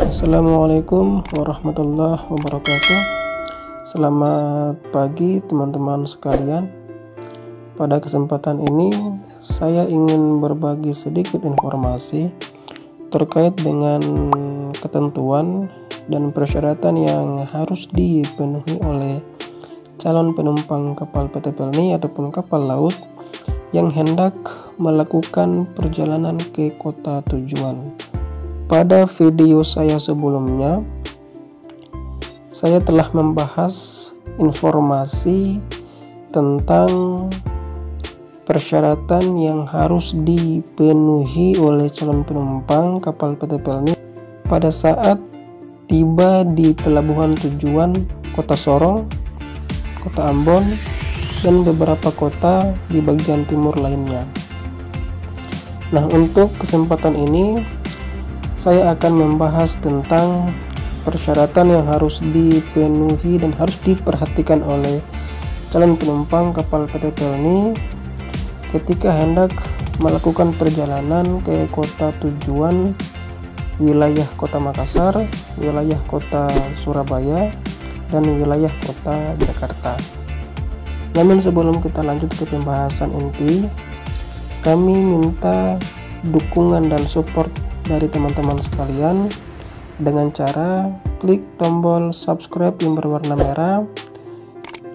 Assalamualaikum warahmatullahi wabarakatuh. Selamat pagi teman-teman sekalian. Pada kesempatan ini saya ingin berbagi sedikit informasi terkait dengan ketentuan dan persyaratan yang harus dipenuhi oleh calon penumpang kapal PT Pelni ataupun kapal laut yang hendak melakukan perjalanan ke kota tujuan. Pada video saya sebelumnya, saya telah membahas informasi tentang persyaratan yang harus dipenuhi oleh calon penumpang kapal PT Pelni pada saat tiba di pelabuhan tujuan Kota Sorong, Kota Ambon, dan beberapa kota di bagian timur lainnya. Nah, untuk kesempatan ini saya akan membahas tentang persyaratan yang harus dipenuhi dan harus diperhatikan oleh calon penumpang kapal PT Pelni ketika hendak melakukan perjalanan ke kota tujuan, wilayah Kota Makassar, wilayah Kota Surabaya, dan wilayah Kota Jakarta. Namun sebelum kita lanjut ke pembahasan inti, kami minta dukungan dan support dari teman-teman sekalian dengan cara klik tombol subscribe yang berwarna merah,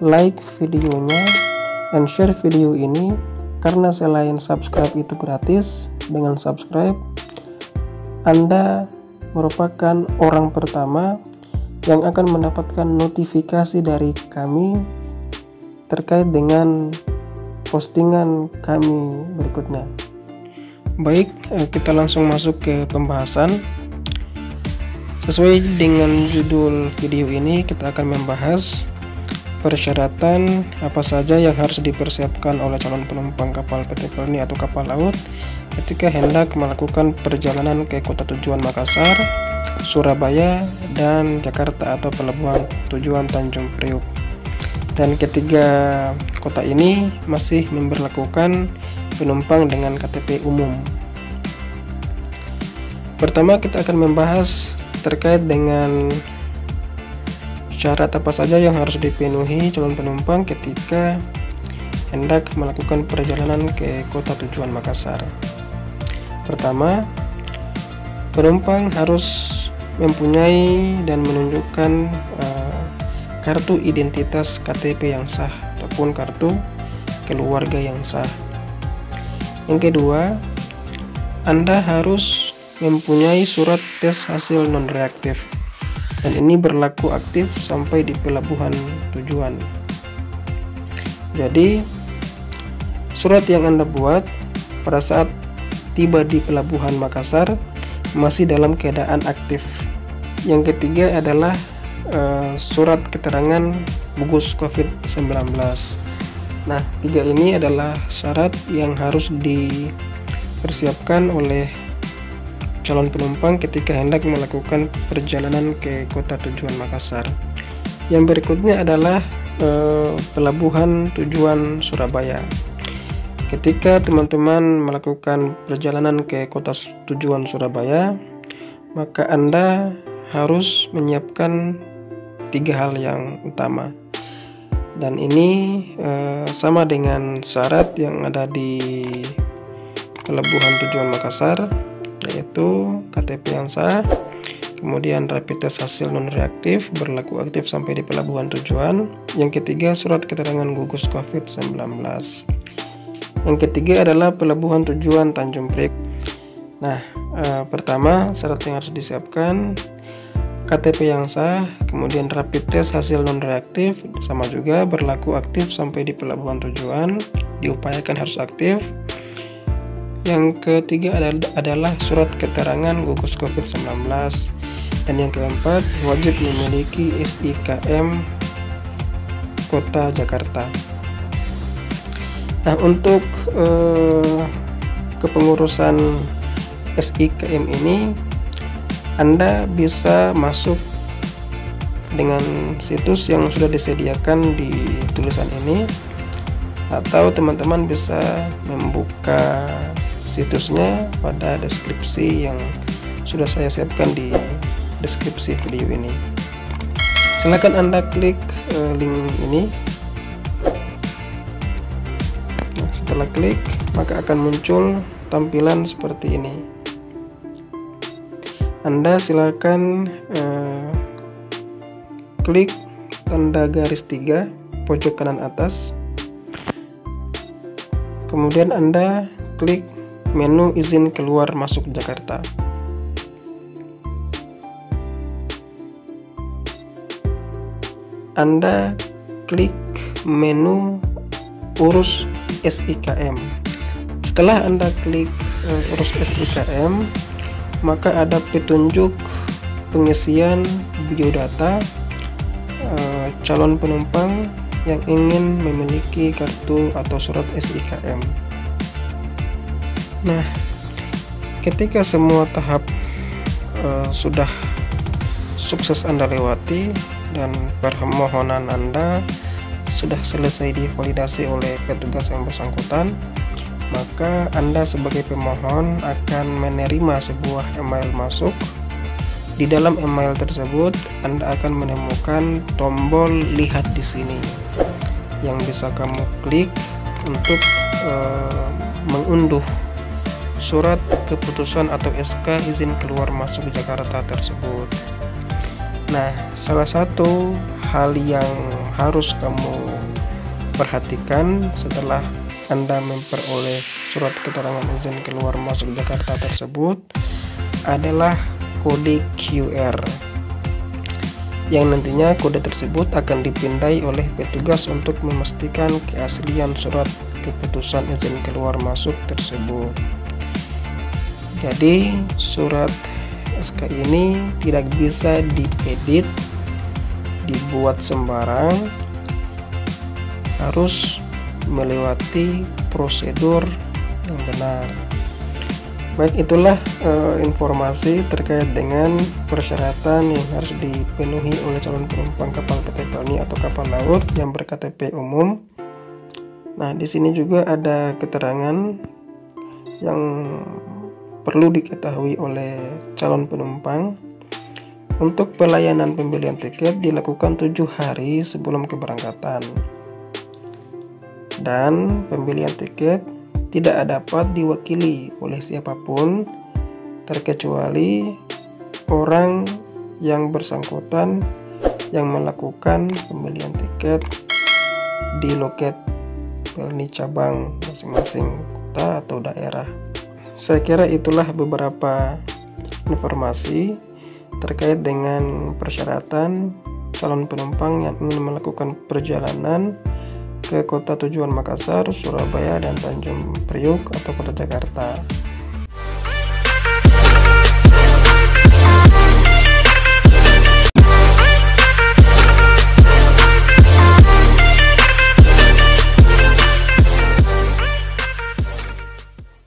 like videonya, and share video ini, karena selain subscribe itu gratis. Dengan subscribe Anda merupakan orang pertama yang akan mendapatkan notifikasi dari kami terkait dengan postingan kami berikutnya. Baik, kita langsung masuk ke pembahasan. Sesuai dengan judul video ini, kita akan membahas persyaratan apa saja yang harus dipersiapkan oleh calon penumpang kapal PT Pelni atau kapal laut ketika hendak melakukan perjalanan ke kota tujuan Makassar, Surabaya, dan Jakarta atau pelabuhan tujuan Tanjung Priok. Dan ketiga kota ini masih memberlakukan penumpang dengan KTP umum. Pertama, kita akan membahas terkait dengan syarat apa saja yang harus dipenuhi calon penumpang ketika hendak melakukan perjalanan ke kota tujuan Makassar. Pertama, penumpang harus mempunyai dan menunjukkan kartu identitas KTP yang sah ataupun kartu keluarga yang sah. Yang kedua, Anda harus mempunyai surat tes hasil non-reaktif, dan ini berlaku aktif sampai di pelabuhan tujuan. Jadi, surat yang Anda buat pada saat tiba di pelabuhan Makassar masih dalam keadaan aktif. Yang ketiga adalah surat keterangan gugus COVID-19. Nah, tiga ini adalah syarat yang harus dipersiapkan oleh calon penumpang ketika hendak melakukan perjalanan ke kota tujuan Makassar. Yang berikutnya adalah pelabuhan tujuan Surabaya. Ketika teman-teman melakukan perjalanan ke kota tujuan Surabaya, maka Anda harus menyiapkan tiga hal yang utama. Dan ini sama dengan syarat yang ada di pelabuhan tujuan Makassar, yaitu KTP yang sah, kemudian rapid test hasil non-reaktif berlaku aktif sampai di pelabuhan tujuan. Yang ketiga, surat keterangan gugus COVID-19. Yang ketiga adalah pelabuhan tujuan Tanjung Priok. Nah, pertama syarat yang harus disiapkan KTP yang sah, kemudian rapid test hasil non-reaktif sama juga berlaku aktif sampai di pelabuhan tujuan, diupayakan harus aktif. Yang ketiga adalah surat keterangan gugus COVID-19. Dan yang keempat, wajib memiliki SIKM Kota Jakarta. Nah, untuk kepengurusan SIKM ini, Anda bisa masuk dengan situs yang sudah disediakan di tulisan ini, atau teman-teman bisa membuka situsnya pada deskripsi yang sudah saya siapkan di deskripsi video ini. Silakan Anda klik link ini. Nah, setelah klik, maka akan muncul tampilan seperti ini. Anda silakan klik tanda garis 3 pojok kanan atas. Kemudian Anda klik menu izin keluar masuk Jakarta. Anda klik menu urus SIKM. Setelah Anda klik urus SIKM, maka ada petunjuk pengisian biodata calon penumpang yang ingin memiliki kartu atau surat SIKM. Nah, ketika semua tahap sudah sukses Anda lewati dan permohonan Anda sudah selesai divalidasi oleh petugas yang bersangkutan, maka Anda sebagai pemohon akan menerima sebuah email masuk. Di dalam email tersebut Anda akan menemukan tombol lihat di sini yang bisa kamu klik untuk mengunduh surat keputusan atau SK izin keluar masuk Jakarta tersebut. Nah, salah satu hal yang harus kamu perhatikan setelah Anda memperoleh surat keterangan izin keluar masuk Jakarta tersebut adalah kode QR, yang nantinya kode tersebut akan dipindai oleh petugas untuk memastikan keaslian surat keputusan izin keluar masuk tersebut. Jadi surat SK ini tidak bisa diedit, dibuat sembarang, harus melewati prosedur yang benar. Baik, itulah informasi terkait dengan persyaratan yang harus dipenuhi oleh calon penumpang kapal PT Pelni atau kapal laut yang berKTP umum. Nah, di sini juga ada keterangan yang perlu diketahui oleh calon penumpang. Untuk pelayanan pembelian tiket dilakukan 7 hari sebelum keberangkatan, dan pembelian tiket tidak dapat diwakili oleh siapapun terkecuali orang yang bersangkutan yang melakukan pembelian tiket di loket Pelni cabang masing-masing kota atau daerah. Saya kira itulah beberapa informasi terkait dengan persyaratan calon penumpang yang ingin melakukan perjalanan ke kota tujuan Makassar, Surabaya, dan Tanjung Priok atau Kota Jakarta.